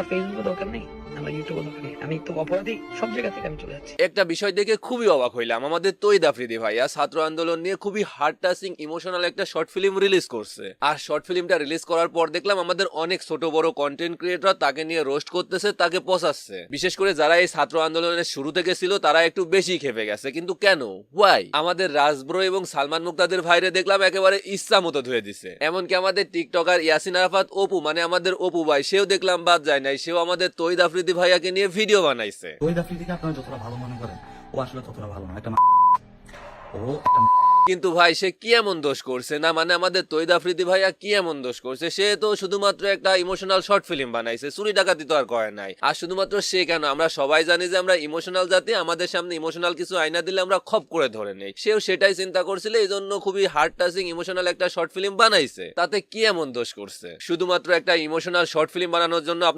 আমার ফেসবুকে দরকার নেই, আমার ইউটিউবে দরকার নেই, আমি তো অপরাধী, সব জায়গা থেকে আমি চলে যাচ্ছি। একটা বিষয় দেখে খুবই অবাক হইলাম, আমাদের তৈদ আফ্রিদি ভাইয়া ছাত্র আন্দোলন নিয়ে খুবই হার্ট টাচিং ইমোশনাল একটা শর্ট ফিল্ম রিলিজ করছে। আর শর্ট ফিল্মটা রিলিজ করার পর দেখলাম আমাদের অনেক ছোট বড় কন্টেন্ট ক্রিয়েটর তাকে নিয়ে রোস্ট করতেছে, তাকে পচাচ্ছে। বিশেষ করে যারা এই ছাত্র আন্দোলনের শুরু থেকে ছিল তারা একটু বেশি খেপে গেছে। কিন্তু কেন, ওয়াই? আমাদের রাজব্রো এবং সালমান মুক্তাদের ভাইরে দেখলাম একেবারে ইচ্ছা মতো ধুয়ে দিছে। এমনকি আমাদের টিকটকার ইয়াসিন আরাফাত অপু, মানে আমাদের অপু ভাই, সেও দেখলাম বাদ যায় নাই, সেও আমাদের তৈদ আফ্রিদি ভাইয়াকে নিয়ে ভিডিও বানাইছে। ওই আফ্রিদিকে আপনারা যতটা ভালো মনে করেন, ও আসলে ততটা ভালো না। কিন্তু ভাই সে কি এমন দোষ করছে? না মানে আমাদের তৈদ আফ্রিদি ভাইয়া কি এমন দোষ করছে? সে তো শুধুমাত্র একটা ইমোশনাল শর্ট ফিল্ম বানাইছে, চুরি ডাকাতি তো আর করে নাই। আর শুধুমাত্র সে কেন, আমরা সবাই জানি যে আমরা ইমোশনাল জাতি, আমাদের সামনে ইমোশনাল কিছু আয়না দিলে আমরা খপ করে ধরে নেই। সেও সেটাই চিন্তা করছিল, এই জন্য খুবই হার্ট টাচিং ইমোশনাল একটা শর্ট ফিল্ম বানাইছে। তাতে কি এমন দোষ করছে? শুধুমাত্র একটা ইমোশনাল শর্ট ফিল্ম বানানোর জন্য